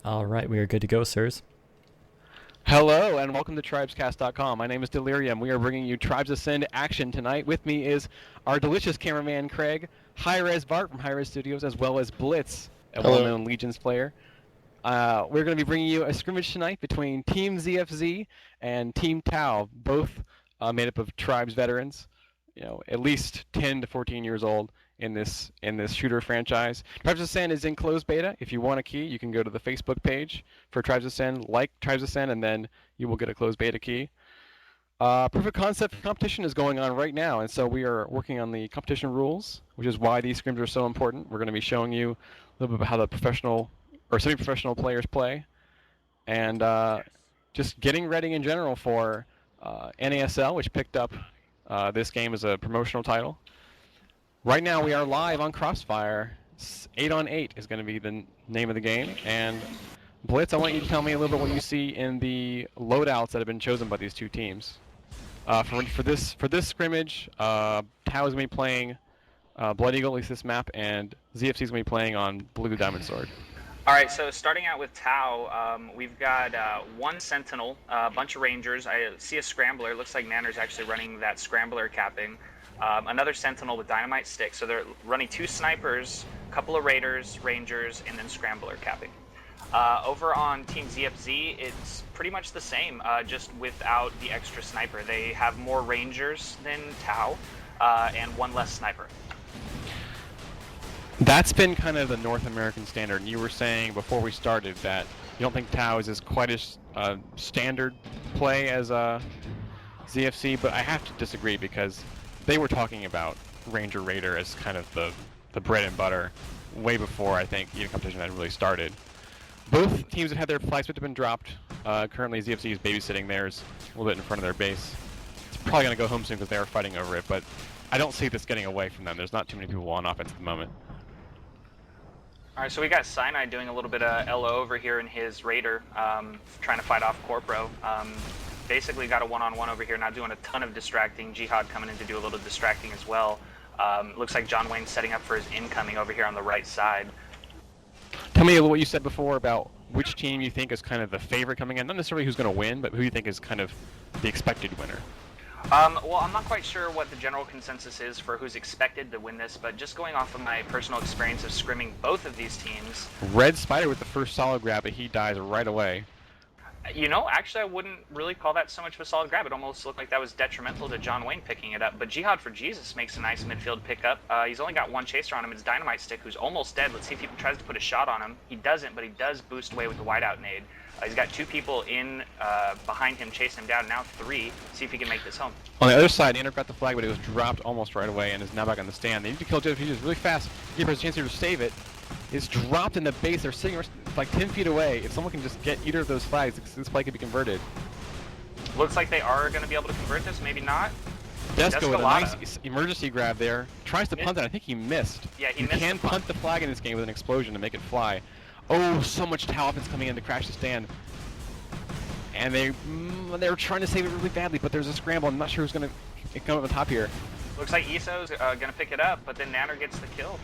All right, we are good to go, sirs. Hello and welcome to tribescast.com. My name is Delirium. We are bringing you Tribes Ascend action tonight. With me is our delicious cameraman Craig, Hi-Res Bart from Hi-Res Studios, as well as Blitz, a well-known Legions player. We're going to be bringing you a scrimmage tonight between Team ZFZ and Team Tau, both made up of Tribes veterans, at least 10 to 14 years old in this shooter franchise. Tribes Ascend is in closed beta. If you want a key, you can go to the Facebook page for Tribes Ascend, like Tribes Ascend, and then you will get a closed beta key. Proof of concept competition is going on right now, and so we are working on the competition rules, which is why these scrims are so important. We're going to be showing you a little bit about how the professional or semi-professional players play, and just getting ready in general for NASL, which picked up this game as a promotional title. Right now we are live on Crossfire. 8-on-8 is going to be the name of the game. And Blitz, I want you to tell me a little bit what you see in the loadouts that have been chosen by these two teams. For this scrimmage, Tau is going to be playing Blood Eagle, at least this map, and ZFC is going to be playing on Blue Diamond Sword. All right, so starting out with Tau, we've got one Sentinel, a bunch of Rangers. I see a Scrambler. It looks like Nanner's actually running that Scrambler capping. Another Sentinel with Dynamite Stick. So they're running two Snipers, a couple of Raiders, Rangers, and then Scrambler capping. Over on Team ZFZ, it's pretty much the same, just without the extra Sniper. They have more Rangers than Tau, and one less Sniper. That's been kind of the North American standard. And you were saying before we started that you don't think Tau is quite as standard play as ZFC, but I have to disagree because they were talking about Ranger Raider as kind of the bread and butter way before I think the competition had really started. Both teams have had their flags that have been dropped. Currently ZFC is babysitting theirs a little bit in front of their base. It's probably going to go home soon because they are fighting over it, but I don't see this getting away from them. There's not too many people on offense at the moment. All right, so we got Cyanide doing a little bit of LO over here in his Raider, trying to fight off Corpro. Basically got a one-on-one over here, not doing a ton of distracting. Jihad coming in to do a little distracting as well. Looks like John Wayne setting up for his incoming over here on the right side. Tell me what you said before about which team you think is kind of the favorite coming in. Not necessarily who's going to win, but who you think is kind of the expected winner. Well, I'm not quite sure what the general consensus is for who's expected to win this, but just going off of my personal experience of scrimming both of these teams. Red Spider with the first solid grab, but he dies right away. You know, actually, I wouldn't really call that so much of a solid grab. It almost looked like that was detrimental to John Wayne picking it up. But Jihad for Jesus makes a nice midfield pickup. He's only got one chaser on him. It's Dynamite Stick, who's almost dead. Let's see if he tries to put a shot on him. He doesn't, but he does boost away with the whiteout nade. He's got two people in behind him chasing him down. Now three. See if he can make this home. On the other side, Nanner got the flag, but it was dropped almost right away and is now back on the stand. They need to kill JFZ really fast. Give us a chance here to save it. It's dropped in the base. They're sitting like 10 feet away. If someone can just get either of those flags, this play could be converted. Looks like they are going to be able to convert this. Maybe not. Desco with a nice emergency grab there. Tries to punt it. I think he missed. Yeah, he you missed. You can punt the flag in this game with an explosion to make it fly. Oh, so much Tau offense coming in to crash the stand. And they were trying to save it really badly, but there's a scramble. I'm not sure who's going to come up on top here. Looks like Iso's going to pick it up, but then Nanner gets the kill.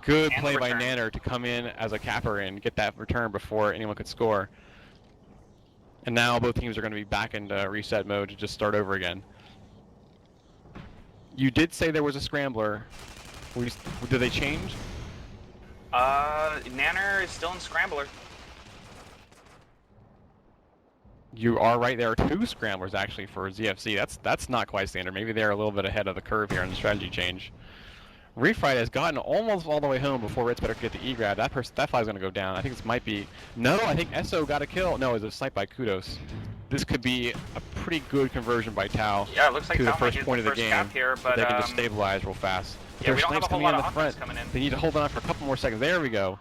Good play by Nanner to come in as a capper and get that return before anyone could score. And now both teams are going to be back into reset mode to just start over again. You did say there was a scrambler. Did they change? Nanner is still in Scrambler. You are right. There are two scramblers actually for ZFC. That's not quite standard. Maybe they're a little bit ahead of the curve here on the strategy change. Refright has gotten almost all the way home before Red Spider could get the E-grab. That fly's going to go down. I think this might be... No, I think SO got a kill. No, it was a snipe by Kudos. This could be a pretty good conversion by Tau yeah, it looks like to Tau the first point of the game. Here, but they can just stabilize real fast. Yeah, we don't have a whole lot of offense coming in. They need to hold on for a couple more seconds. There we go.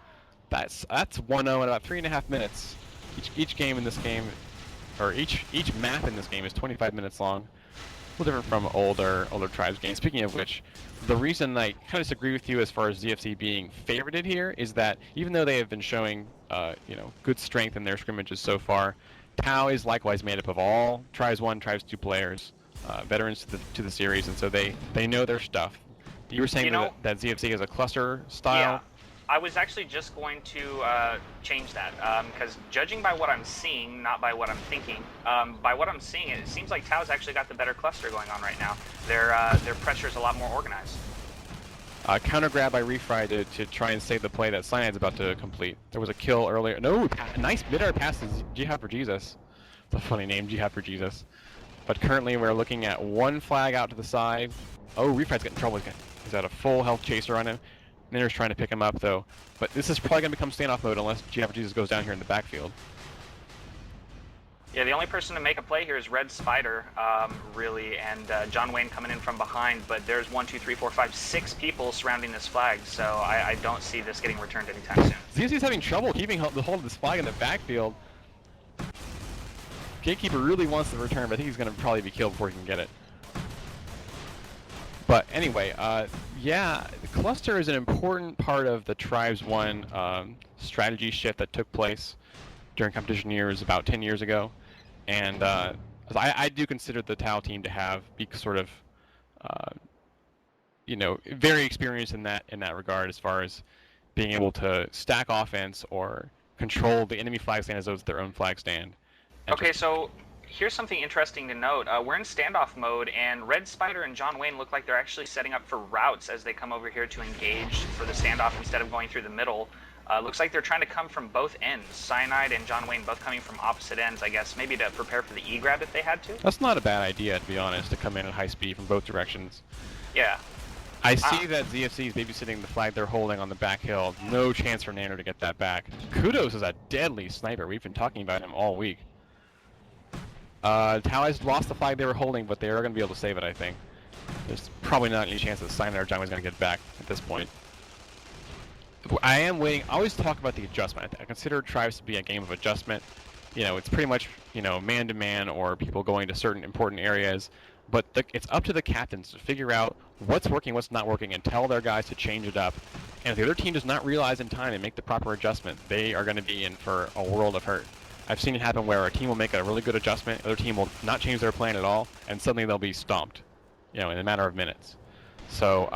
That's 1-0 in about 3.5 minutes. Each game in this game, or each map in this game is 25 minutes long. A little different from older Tribes games. Speaking of which, the reason I kind of disagree with you as far as ZFC being favorited here is that even though they have been showing good strength in their scrimmages so far, Tau is likewise made up of all Tribes 1, Tribes 2 players, veterans to the series, and so they know their stuff. You were saying that ZFC is a cluster style I was actually just going to change that, because judging by what I'm seeing, not by what I'm thinking, by what I'm seeing, it seems like Tao's actually got the better cluster going on right now. Their pressure is a lot more organized. Counter grab by Refry to try and save the play that Cyanide's about to complete. There was a kill earlier. No, nice mid-air pass to Jihad for Jesus. It's a funny name, Jihad for Jesus. But currently we're looking at one flag out to the side. Oh, Refry's getting in trouble. He's got a full health chaser on him. Ninner's trying to pick him up though. But this is probably going to become standoff mode unless Jihad for Jesus goes down here in the backfield. Yeah, the only person to make a play here is Red Spider, really, and John Wayne coming in from behind, but there's 1, 2, 3, 4, 5, 6 people surrounding this flag, so I don't see this getting returned anytime soon. ZFZ's having trouble keeping the hold of this flag in the backfield. Gatekeeper really wants the return, but I think he's going to probably be killed before he can get it. But anyway, yeah, the cluster is an important part of the Tribes 1 strategy shift that took place during competition years about 10 years ago. And I do consider the Tau team to be sort of, very experienced in that regard as far as being able to stack offense or control the enemy flag stand as though it's their own flag stand. Okay, so here's something interesting to note. We're in standoff mode, and Red Spider and John Wayne look like they're actually setting up for routes as they come over here to engage for the standoff instead of going through the middle. Looks like they're trying to come from both ends. Cyanide and John Wayne both coming from opposite ends, I guess, maybe to prepare for the E-grab if they had to. That's not a bad idea, to be honest, to come in at high speed from both directions. Yeah. I see that ZFC is babysitting the flag they're holding on the back hill. No chance for Nanner to get that back. Kudos is a deadly sniper. We've been talking about him all week. Tau has lost the flag they were holding, but they are going to be able to save it, I think. There's probably not any chance that Cyanide or John Wayne's going to get back at this point. I am waiting. I always talk about the adjustment. I consider Tribes to be a game of adjustment. You know, it's pretty much, man-to-man or people going to certain important areas. But it's up to the captains to figure out what's working, what's not working, and tell their guys to change it up. And if the other team does not realize in time and make the proper adjustment, they are going to be in for a world of hurt. I've seen it happen where a team will make a really good adjustment, the other team will not change their plan at all, and suddenly they'll be stomped, in a matter of minutes. So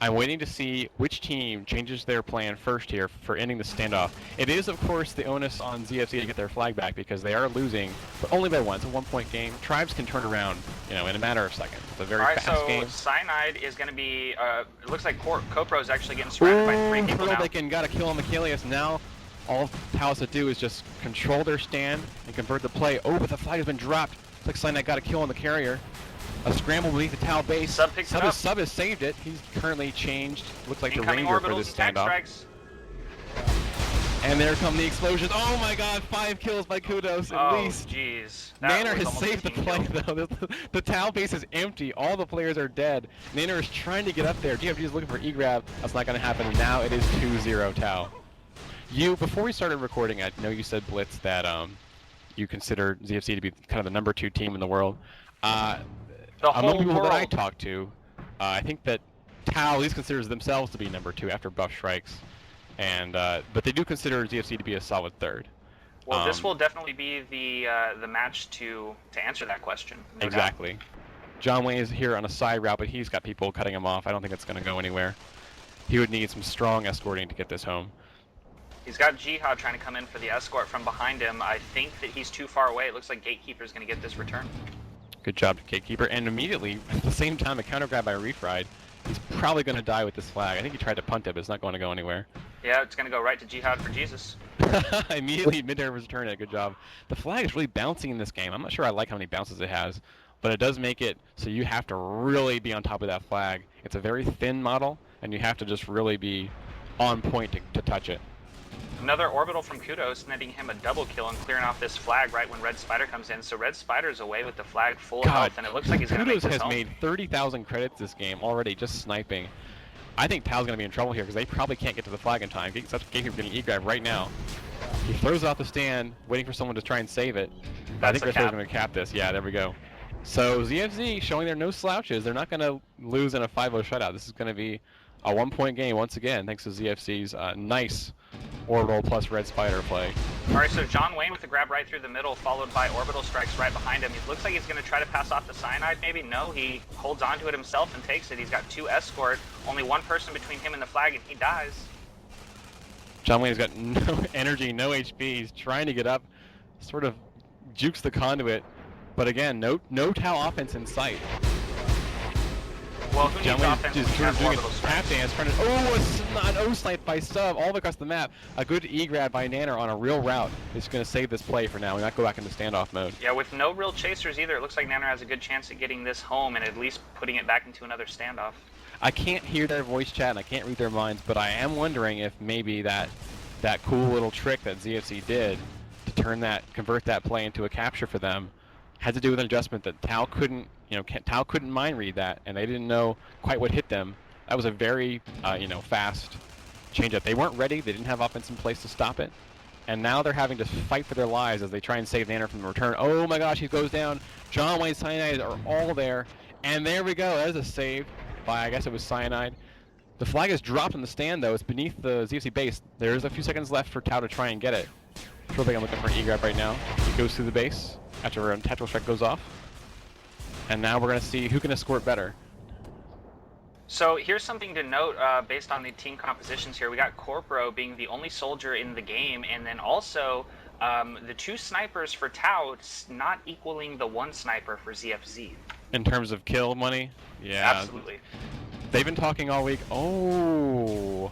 I'm waiting to see which team changes their plan first here for ending the standoff. It is, of course, the onus on ZFC to get their flag back because they are losing, but only by one. It's a one-point game. Tribes can turn around, in a matter of seconds. It's a very fast game. Cyanide is going to be, it looks like Copro is actually getting surrounded by 3 people now. They got a kill on Michaelius. Now all Tau has to do is just control their stand and convert the play. Oh, but the flag has been dropped. Looks like Cyanide got a kill on the carrier. A scramble beneath the Tau base. Sub picks it up. Sub has saved it. He's currently changed. Looks like Incoming the Ranger for orbitals, this attack standoff. strikes. And there come the explosions. Oh my god, 5 kills by Kudos at least. Oh, jeez. Nanner has saved the play though. The Tau base is empty. All the players are dead. Nanner is trying to get up there. DFG is looking for E-grab. That's not going to happen. Now it is 2-0 Tau. Before we started recording, I know you said, Blitz, that you consider ZFC to be kind of the number 2 team in the world. Among people that I talk to, I think that Tau at least considers themselves to be number 2 after Buff Strikes, and but they do consider ZFC to be a solid 3rd. Well, this will definitely be the match to answer that question. No exactly. doubt. John Wayne is here on a side route, but he's got people cutting him off. I don't think it's going to go anywhere. He would need some strong escorting to get this home. He's got Jihad trying to come in for the escort from behind him. I think that he's too far away. It looks like Gatekeeper's going to get this return. Good job, Gatekeeper. And immediately, at the same time, a counter grab by Refried. He's probably going to die with this flag. I think he tried to punt it, but it's not going to go anywhere. Yeah, it's going to go right to Jihad for Jesus. Immediately, mid-air return it. Good job. The flag is really bouncing in this game. I'm not sure I like how many bounces it has, but it does make it so you have to really be on top of that flag. It's a very thin model, and you have to just really be on point to touch it. Another orbital from Kudos, netting him a double kill and clearing off this flag right when Red Spider comes in. So Red Spider's away with the flag full health, and it looks like he's going to make this Kudos has home. made 30,000 credits this game already, just sniping. I think Tau's going to be in trouble here because they probably can't get to the flag in time. Gatekeeper's getting E-grab right now. He throws it off the stand, waiting for someone to try and save it. I think they're going to cap this. Yeah, there we go. So ZFZ showing they're no slouches. They're not going to lose in a 5-0 shutout. This is going to be a 1-point game once again, thanks to ZFC's nice orbital plus Red Spider play. Alright, so John Wayne with the grab right through the middle, followed by orbital strikes right behind him. It looks like he's going to try to pass off the Cyanide, maybe? No, he holds onto it himself and takes it. He's got 2 escort, only 1 person between him and the flag, and he dies. John Wayne's got no energy, no HP. He's trying to get up, sort of jukes the conduit, but again, no Tau offense in sight. Well, who John needs Wayne's offense just when you sort of have doing a orbital tap strikes? dance, trying to an O-snipe by Sub all across the map. A good E-grab by Nanner on a real route is going to save this play for now. We might go back into standoff mode. Yeah, with no real chasers either, it looks like Nanner has a good chance at getting this home and at least putting it back into another standoff. I can't hear their voice chat and I can't read their minds, but I am wondering if maybe that cool little trick that ZFZ did to convert that play into a capture for them had to do with an adjustment that Tau couldn't, Tau couldn't mind read that, and they didn't know quite what hit them. That was a very, fast change-up. They weren't ready. They didn't have offense in place to stop it, and now they're having to fight for their lives as they try and save Nanner from the return. Oh my gosh, he goes down. John Wayne Cyanide are all there, and there we go. There's a save by, I guess it was Cyanide. The flag is dropped in the stand, though. It's beneath the ZFC base. There's a few seconds left for Tau to try and get it. I think I'm looking for an E-grab right now. He goes through the base after a tactical strike goes off. And now we're going to see who can escort better. So here's something to note based on the team compositions here. We got Corporo being the only soldier in the game, and then also the 2 snipers for Tau not equaling the 1 sniper for ZFZ. In terms of kill money? Yeah. Absolutely. They've been talking all week. Oh,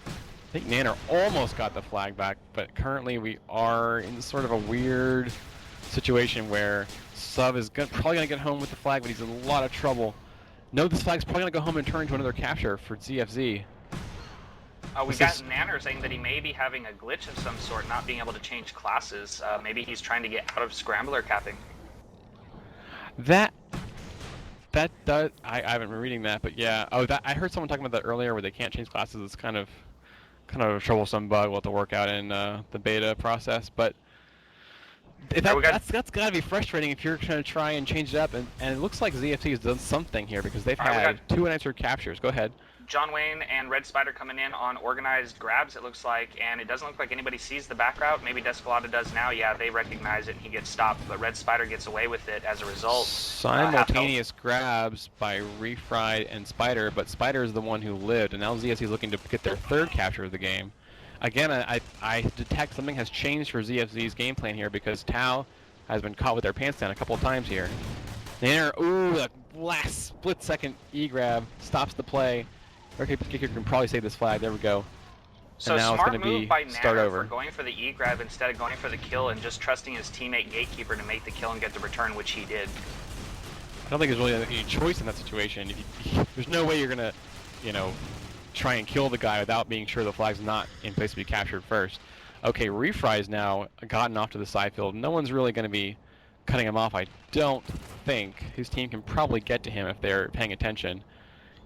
I think Nanner almost got the flag back, but currently we are in sort of a weird situation where Sub is probably going to get home with the flag, but he's in a lot of trouble. No, this flag's probably going to go home and turn into another capture for ZFZ. We got Nanner saying that he may be having a glitch of some sort, not being able to change classes. Maybe he's trying to get out of Scrambler capping. That does. I haven't been reading that, but yeah. Oh, I heard someone talking about that earlier, where they can't change classes. It's kind of a troublesome bug. We'll have to work out in the beta process, but that's got to be frustrating if you're trying to try and change it up. And it looks like ZFC has done something here because they've had 2 unanswered captures. Go ahead. John Wayne and Red Spider coming in on organized grabs, it looks like, and it doesn't look like anybody sees the back route. Maybe Descolada does now. Yeah, they recognize it and he gets stopped, but Red Spider gets away with it as a result. Simultaneous grabs by Refried and Spider, but Spider is the one who lived, and now ZFC is looking to get their 3rd capture of the game. Again, I detect something has changed for ZFZ's game plan here because Tau has been caught with their pants down a couple of times here. Nanner, ooh, the last split-second E-grab stops the play. Okay, Kicker can probably save this flag. There we go. So and now smart it's going move to by be start Nanner over. for going for the E-grab instead of going for the kill and just trusting his teammate Gatekeeper to make the kill and get the return, which he did. I don't think there's really any choice in that situation. There's no way you're going to, try and kill the guy without being sure the flag's not in place to be captured first. Okay, Refry's now gotten off to the side field. No one's really going to be cutting him off, I don't think. His team can probably get to him if they're paying attention,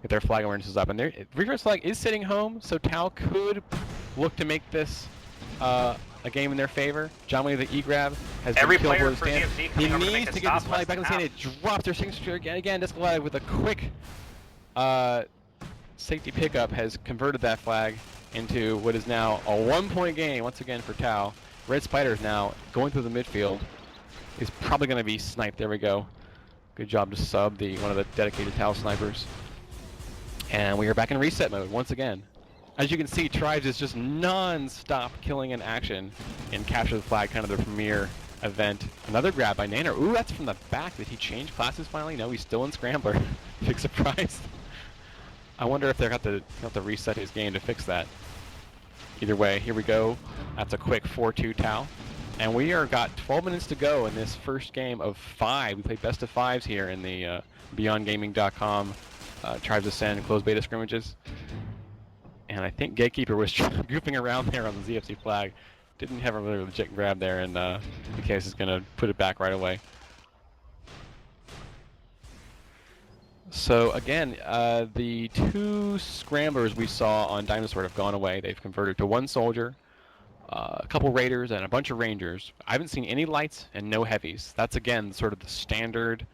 if their flag awareness is up. And Refry's flag is sitting home, so Tau could look to make this a game in their favor. John Wayne, the E-grab, has Every been killed player with for stand. ZFZ He coming over to needs make a to get this stop, flag back in the stand. It drops their signature again. Descolada with a quick safety pickup has converted that flag into what is now a 1-point game once again for Tau. Red Spider is now going through the midfield. He's probably going to be sniped. There we go. Good job to Sub, one of the dedicated Tau snipers. And we are back in reset mode once again. As you can see, Tribes is just non-stop killing in action and capture the flag, kind of the premier event. Another grab by Nanner. Ooh, that's from the back. Did he change classes finally? No, he's still in Scrambler. Big surprise. I wonder if they're going to have to reset his game to fix that. Either way, here we go. That's a quick 4-2 Tau. And we are got 12 minutes to go in this first game of 5. We play best of 5s here in the BeyondGaming.com Tribes Ascend closed beta scrimmages. And I think Gatekeeper was goofing around there on the ZFC flag. Didn't have a really legit grab there, and the case is going to put it back right away. So again, the 2 scramblers we saw on Diamond Sword have gone away. They've converted to 1 soldier, a couple raiders, and a bunch of rangers. I haven't seen any lights and no heavies. That's again sort of the standard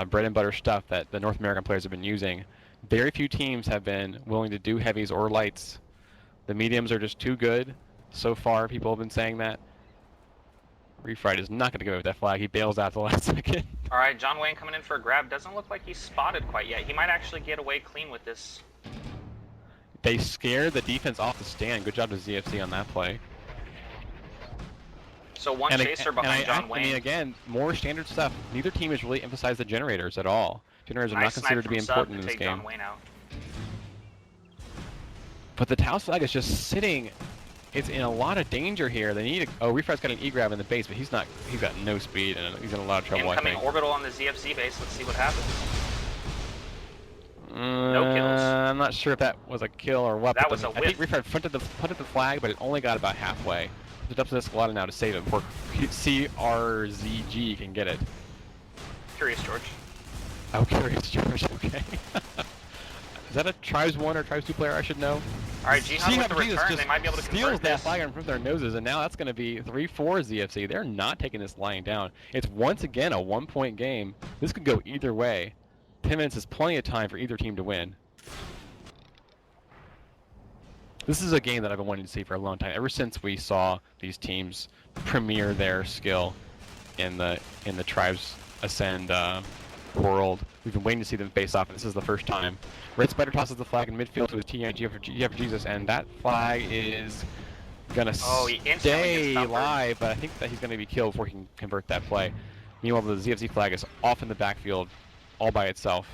bread and butter stuff that the North American players have been using. Very few teams have been willing to do heavies or lights. The mediums are just too good. So far, people have been saying that. Refried is not going to go with that flag. He bails out at the last second. All right, John Wayne coming in for a grab. Doesn't look like he's spotted quite yet. He might actually get away clean with this. They scared the defense off the stand. Good job to ZFZ on that play. So one chaser behind John Wayne. I mean, again, more standard stuff. Neither team has really emphasized the generators at all. Generators are not considered to be important in this game. John Wayne out. But the Tau flag is just sitting. It's in a lot of danger here. They need oh, Refire's got an E-grab in the base, but he's got no speed, and he's in a lot of trouble, Incoming I think. orbital on the ZFZ base. Let's see what happens. No kills. I'm not sure if that was a kill or what. That was a whiff. I think Refire punted the flag, but it only got about halfway. It's up to this Escalada now to save it before CRZG can get it. Curious George. Oh, Curious George, okay. Is that a Tribes 1 or Tribes 2 player I should know? Alright, Jihan with the return, they might be able to convert that this. flag in front of their noses, and now that's going to be 3-4 ZFC. They're not taking this lying down. It's once again a 1-point game. This could go either way. 10 minutes is plenty of time for either team to win. This is a game that I've been wanting to see for a long time, ever since we saw these teams premiere their skill in the Tribes Ascend world. We've been waiting to see them face off, and this is the first time. Red Spider tosses the flag in midfield to his TNG for Jesus, and that flag is gonna stay live, but I think that he's gonna be killed before he can convert that play. Meanwhile, the ZFZ flag is off in the backfield, all by itself.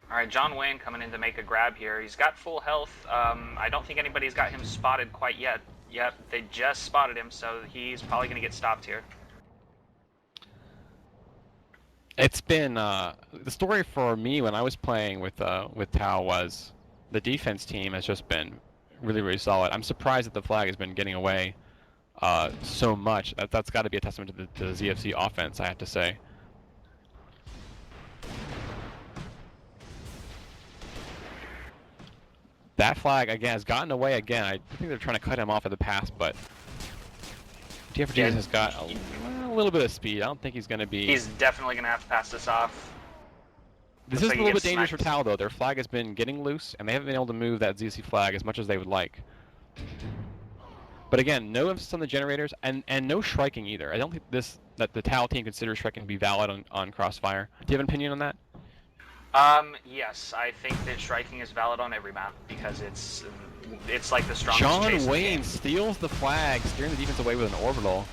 Alright, John Wayne coming in to make a grab here. He's got full health. I don't think anybody's got him spotted quite yet. Yep, they just spotted him, so he's probably gonna get stopped here. It's been the story for me when I was playing with Tau was the defense team has just been really solid. I'm surprised that the flag has been getting away so much. That's got to be a testament to the ZFC offense, I have to say. That flag again has gotten away again. I think they're trying to cut him off at the pass, but ZFZ has got a little bit of speed. I don't think he's going to be... He's definitely going to have to pass this off. This is a little bit dangerous for Tau, though. Their flag has been getting loose, and they haven't been able to move that ZC flag as much as they would like. But again, no emphasis on the generators, and no striking either. I don't think that the Tau team considers striking to be valid on Crossfire. Do you have an opinion on that? Yes, I think that striking is valid on every map, because it's like the strongest John Wayne steals the flag, steering the defense away with an orbital.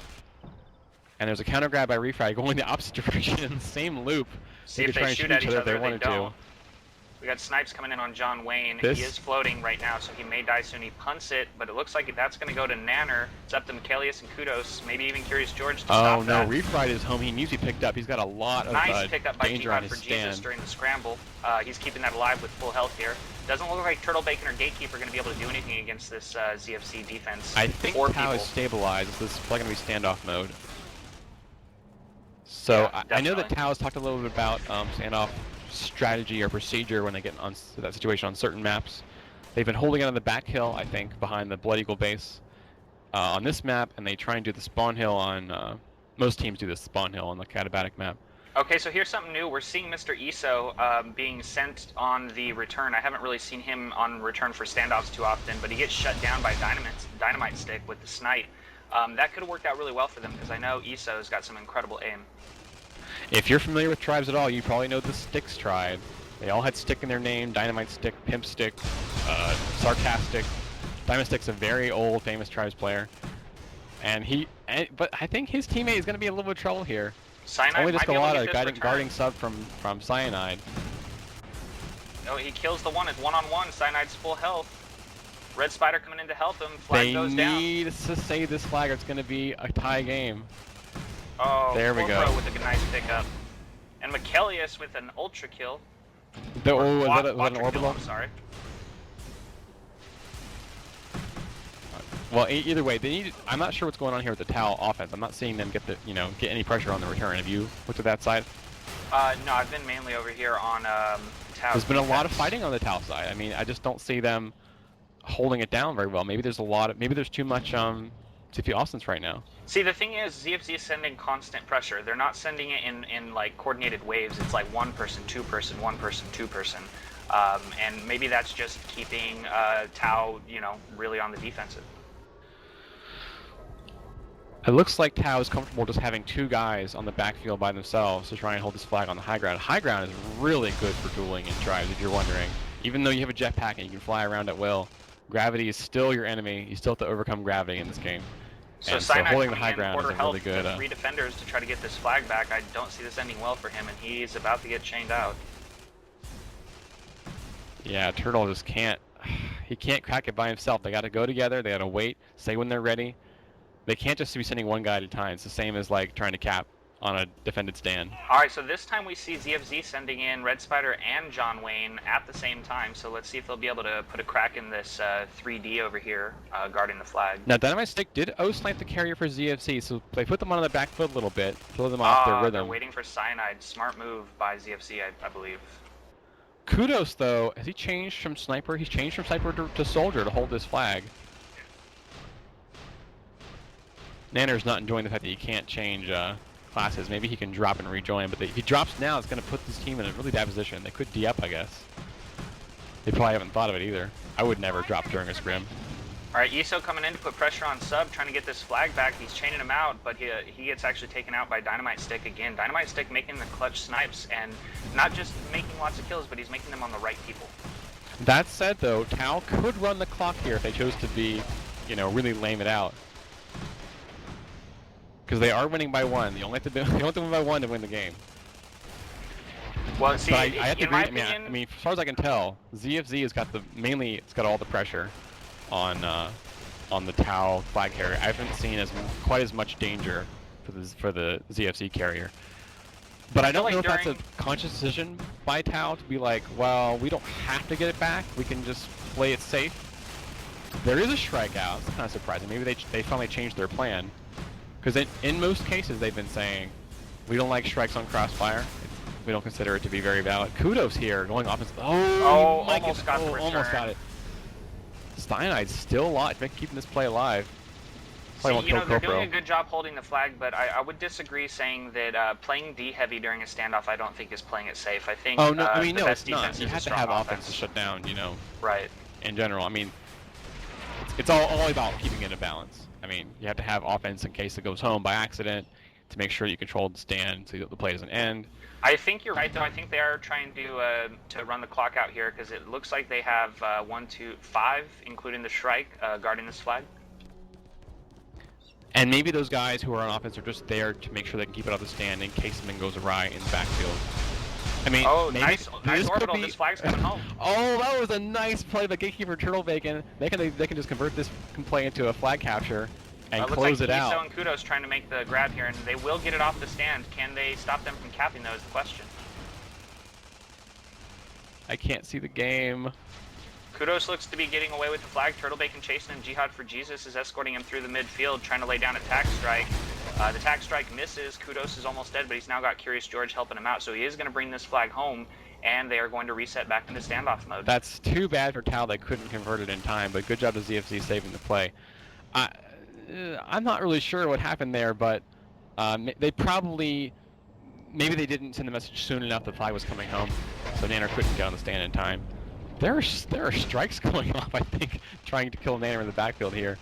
And there's a counter grab by Refire going the opposite direction, same loop. See if they shoot at each other, they don't. We got snipes coming in on John Wayne. He is floating right now, so he may die soon. He punts it, but it looks like that's going to go to Nanner. It's up to Michaelius and Kudos, maybe even Curious George to stop that. Oh no, Refire is home. He needs to be picked up. He's got a lot of nice pickup by danger on his for stand. Jesus during the scramble. He's keeping that alive with full health here. Doesn't look like Turtle Bacon or Gatekeeper are going to be able to do anything against this ZFC defense. I think Tau is stabilized. This is probably going to be standoff mode. So yeah, I know that Tau has talked a little bit about standoff strategy or procedure when they get into that situation on certain maps. They've been holding it on the back hill, I think, behind the Blood Eagle base on this map, and they try and do the spawn hill on... most teams do the spawn hill on the Katabatic map. Okay, so here's something new. We're seeing Mr. Iso being sent on the return. I haven't really seen him on return for standoffs too often, but he gets shut down by Dynamite Stick with the snipe. That could have worked out really well for them, because I know Iso's got some incredible aim. If you're familiar with tribes at all, you probably know the Sticks tribe. They all had Stick in their name: Dynamite Stick, Pimp Stick, Sarcastic. Dynamite Stick's a very old, famous tribes player, but I think his teammate is going to be a little bit of trouble here. Cyanide only just a lot of guarding sub from Cyanide. No, he kills the one. It's one-on-one. Cyanide's full health. Red Spider coming in to help him. Flag goes down. They need to save this flag, or it's going to be a tie game. Oh, there we go. With a nice pickup. And Michaelius with an ultra kill. Was that an orbital? I'm sorry. Well, either way, they need. I'm not sure what's going on here with the Tau offense. I'm not seeing them get any pressure on the return. Have you looked at that side? No, I've been mainly over here on Tau. There's been a lot of fighting on the Tau side. I mean, I just don't see them holding it down very well. Maybe there's too much ZFC Austin's right now. See, the thing is, ZFZ is sending constant pressure. They're not sending it in like coordinated waves. It's like one person, two person, one person, two person. And maybe that's just keeping Tau, really on the defensive. It looks like Tau is comfortable just having two guys on the backfield by themselves to try and hold this flag on the high ground. High ground is really good for dueling in tribes, if you're wondering. Even though you have a jetpack and you can fly around at will, gravity is still your enemy. You still have to overcome gravity in this game. So And so Cyanide holding the coming high in ground is quarter a really health good. with 3 defenders to try to get this flag back. I don't see this ending well for him, and he's about to get chained out. Yeah, Turtle just can't. He can't crack it by himself. They got to go together. They got to wait, say when they're ready. They can't just be sending one guy at a time. It's the same as like trying to cap on a defended stand. All right, so this time we see ZFZ sending in Red Spider and John Wayne at the same time. So let's see if they'll be able to put a crack in this 3D over here, guarding the flag. Now, Dynamite Stick did O-snipe the carrier for ZFC, so they put them on the back foot a little bit, throw them off their rhythm. They're waiting for Cyanide. Smart move by ZFC, I believe. Kudos, though, has he changed from sniper? He's changed from sniper to soldier to hold this flag. Nanner's not enjoying the fact that he can't change classes. Maybe he can drop and rejoin, but if he drops now, it's going to put this team in a really bad position. They could D up, I guess. They probably haven't thought of it either. I would never drop during a scrim. All right, Iso coming in to put pressure on Sub, trying to get this flag back. He's chaining him out, but he gets actually taken out by Dynamite Stick again. Dynamite Stick making the clutch snipes, and not just making lots of kills, but he's making them on the right people. That said, though, Tau could run the clock here if they chose to be, really lame it out. Because they are winning by 1. You only have to win by 1 to win the game. Well, see, but I have to in my agree. opinion, I mean, as far as I can tell, ZFZ has got it's got all the pressure on the Tau flag carrier. I haven't seen quite as much danger for the ZFC carrier. But I don't know if that's a conscious decision by Tau to be like, well, we don't have to get it back. We can just play it safe. There is a strikeout. It's kind of surprising. Maybe they finally changed their plan. Because in most cases, they've been saying, we don't like strikes on Crossfire. We don't consider it to be very valid. Kudos here, going offense. almost got the return. Almost got it. Cyanide's still alive, keeping this play alive. See, they're doing a good job holding the flag, but I would disagree saying that playing D heavy during a standoff I don't think is playing it safe. I think no, I mean, the no, best it's not. defense You is have a to strong have offense to shut down, Right. in general. I mean, it's all about keeping it in balance. I mean, you have to have offense in case it goes home by accident to make sure you control the stand so that the play doesn't end. I think you're right, though. I think they are trying to run the clock out here because it looks like they have 1, 2, 5, including the Shrike, guarding this flag. And maybe those guys who are on offense are just there to make sure they can keep it off the stand in case something goes awry in the backfield. I mean, maybe nice orbital. This flag's coming home. Oh, that was a nice play by Gatekeeper Turtle Bacon. They can just convert this play into a flag capture and close it out. Iso and Kudos trying to make the grab here, and they will get it off the stand. Can they stop them from capping, though, is the question. I can't see the game. Kudos looks to be getting away with the flag. Turtle Bacon chasing him. Jihad for Jesus is escorting him through the midfield, trying to lay down a tack strike. The tack strike misses. Kudos is almost dead, but he's now got Curious George helping him out, so he is going to bring this flag home, and they are going to reset back into standoff mode. That's too bad for Tau. They couldn't convert it in time, but good job to ZFZ saving the play. I'm not really sure what happened there, but maybe they didn't send the message soon enough the flag was coming home, so Nanner couldn't get on the stand in time. There are strikes going off, I think, trying to kill Nanner in the backfield here.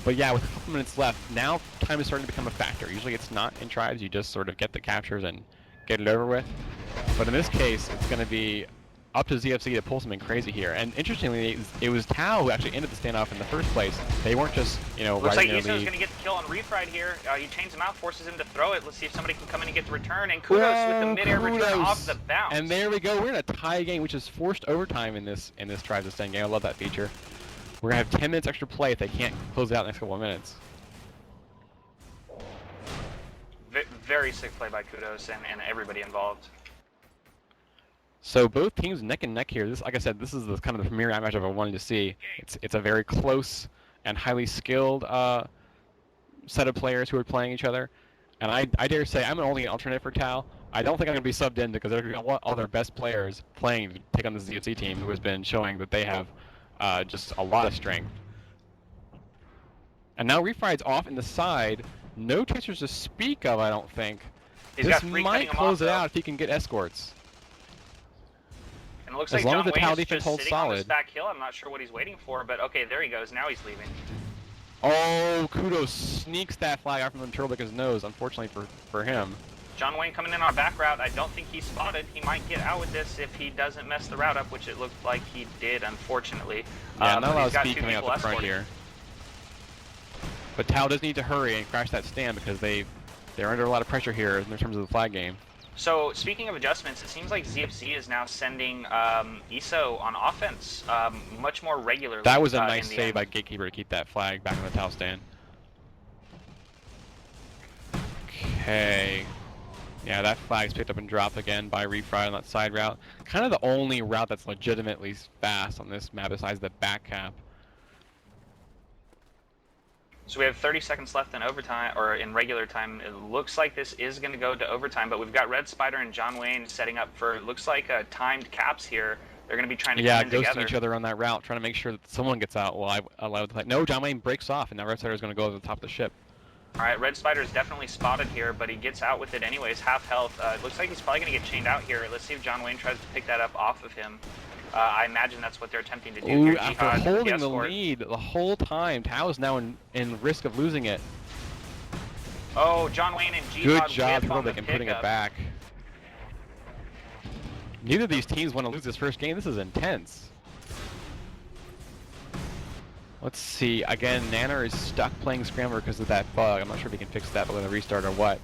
But yeah, with a couple minutes left, now time is starting to become a factor. Usually it's not in Tribes, you just sort of get the captures and get it over with. But in this case, it's going to be up to ZFC to pull something crazy here. And interestingly, it was Tau who actually ended the standoff in the first place. They weren't just, Looks like Iso's going to get the kill on Refried here. He chains him out, forces him to throw it. Let's see if somebody can come in and get the return. And Kudos with the mid-air return off the bounce. And there we go. We're in a tie game, which is forced overtime in this Tribes to Stand game. I love that feature. We're going to have 10 minutes extra play if they can't close it out in the next couple of minutes. Very sick play by Kudos and everybody involved. So both teams neck and neck here. This, like I said, this is the kind of the premier matchup I wanted to see. It's a very close and highly skilled set of players who are playing each other. And I dare say I'm only an alternate for Tau. I don't think I'm going to be subbed in because they're all their best players playing to take on the ZFC team, who has been showing that they have just a lot of strength. And now Refried's off in the side. No chasers to speak of, I don't think. This might close it out if he can get escorts. And it looks as like long John as the Wayne Tau is defense just holds sitting on this solid. back hill. I'm not sure what he's waiting for, but okay, there he goes. Now he's leaving. Oh, Kudos sneaks that flag out from the Turtle Bacon's nose, unfortunately for him. John Wayne coming in on a back route. I don't think he's spotted. He might get out with this if he doesn't mess the route up, which it looked like he did, unfortunately. Yeah, not a lot he's of got speed two coming out people the front escorting. here. But Tao does need to hurry and crash that stand because they're under a lot of pressure here in terms of the flag game. So, speaking of adjustments, it seems like ZFZ is now sending ISO on offense much more regularly. That was a nice save by Gatekeeper to keep that flag back on the Tao stand. Okay. Yeah, that flag's picked up and dropped again by Refry on that side route. Kind of the only route that's legitimately fast on this map besides the back cap. So we have 30 seconds left in overtime, or in regular time. It looks like this is going to go to overtime, but we've got Red Spider and John Wayne setting up for, it looks like, timed caps here. They're going to be trying to come in together. Ghosting each other on that route, trying to make sure that someone gets out while I allow the flag. No, John Wayne breaks off, and now Red Spider is going to go over the top of the ship. All right, Red Spider is definitely spotted here, but he gets out with it anyways, half health. It looks like he's probably going to get chained out here. Let's see if John Wayne tries to pick that up off of him. I imagine that's what they're attempting to do here. After holding the lead the whole time, Tao is now in risk of losing it. Oh, John Wayne and Good job, Republic, in putting it back. Neither of these teams want to lose this first game. This is intense. Let's see. Again, Nanner is stuck playing Scrambler because of that bug. I'm not sure if he can fix that with a restart or what.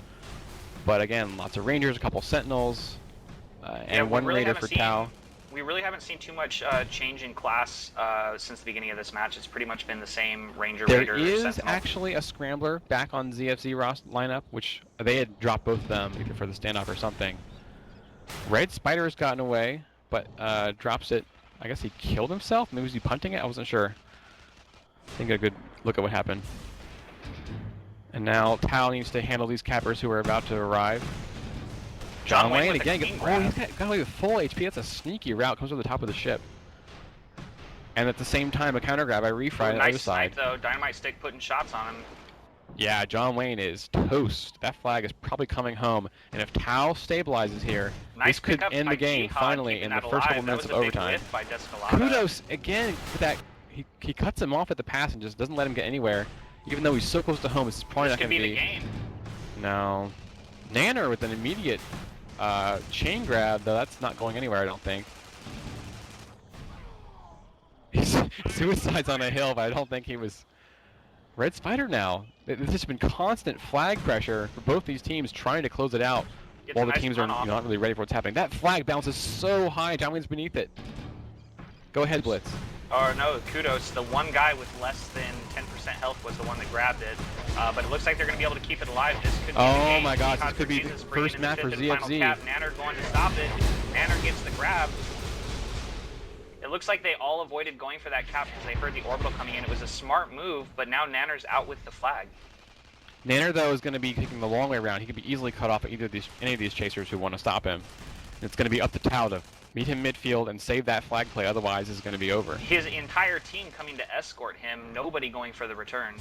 But again, lots of Rangers, a couple Sentinels, and one Raider for Tao. We really haven't seen too much change in class since the beginning of this match. It's pretty much been the same Ranger, Raider, There is Sentinel. actually a Scrambler back on ZFZ lineup, which they had dropped both of them either for the standoff or something. Red Spider has gotten away, but drops it. I guess he killed himself? Maybe was he punting it? I wasn't sure. I think a good look at what happened. And now Tao needs to handle these cappers who are about to arrive. John Wayne again, he's got away with full HP. That's a sneaky route. Comes to the top of the ship. And at the same time, a counter grab by Refry on the other side. Nice though. Dynamite Stick putting shots on him. Yeah, John Wayne is toast. That flag is probably coming home. And if Tao stabilizes here, this could end the game finally in the first couple minutes of overtime. Kudos again for that. He cuts him off at the pass and just doesn't let him get anywhere. Even though he's so close to home, it's probably not going to be. The game. No. Nanner with an immediate chain grab, though that's not going anywhere, I don't think. Suicide's on a hill, but I don't think he was. Red Spider now. There's just been constant flag pressure for both these teams trying to close it out while the teams are not really ready for what's happening. That flag bounces so high, John Wayne's beneath it. Go ahead, Blitz. Or no, Kudos. The one guy with less than 10% health was the one that grabbed it. But it looks like they're going to be able to keep it alive. This could be oh my gosh, this could be the first match for ZFZ. Nanner going to stop it. Nanner gets the grab. It looks like they all avoided going for that cap because they heard the orbital coming in. It was a smart move, but now Nanner's out with the flag. Nanner, though, is going to be taking the long way around. He could be easily cut off at any of these chasers who want to stop him. It's going to be up to Tao to meet him midfield and save that flag play, otherwise it's going to be over. His entire team coming to escort him, nobody going for the return.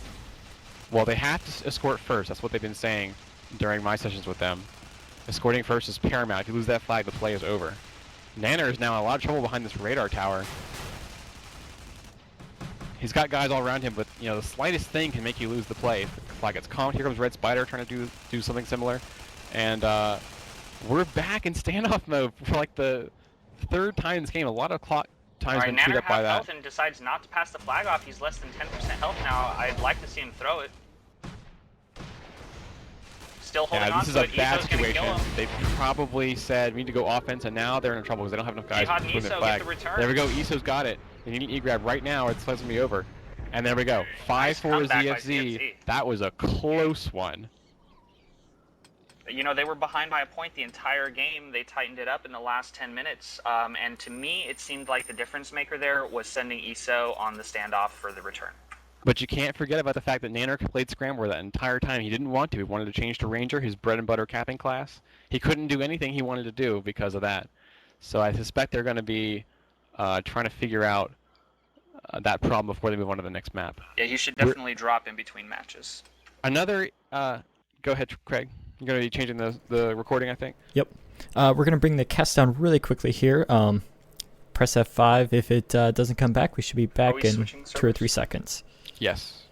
Well, they have to escort first. That's what they've been saying during my sessions with them. Escorting first is paramount. If you lose that flag, the play is over. Nanner is now in a lot of trouble behind this radar tower. He's got guys all around him, but you know the slightest thing can make you lose the play. If the flag gets conked, here comes Red Spider trying to do something similar. And we're back in standoff mode for like the third time in this game. A lot of clock time's been chewed up by that. Health and decides not to pass the flag off. He's less than 10% health now. I'd like to see him throw it. Still holding on to it. This is a bad situation. They probably said we need to go offense, and now they're in trouble because they don't have enough guys to put in the flag. There we go. ISO's got it. They need an E-grab right now, or it's going to be over. And there we go. 5-4 ZFZ. That was a close one. You know, they were behind by a point the entire game. They tightened it up in the last 10 minutes. And to me, it seemed like the difference maker there was sending ISO on the standoff for the return. But you can't forget about the fact that Nanner played Scrambler that entire time. He didn't want to. He wanted to change to Ranger, his bread and butter capping class. He couldn't do anything he wanted to do because of that. So I suspect they're going to be trying to figure out that problem before they move on to the next map. Yeah, he should definitely drop in between matches. Another, go ahead, Craig. You're going to be changing the recording, I think? Yep. We're going to bring the cast down really quickly here. Press F5. If it doesn't come back, we should be back in 2 or 3 seconds. Yes.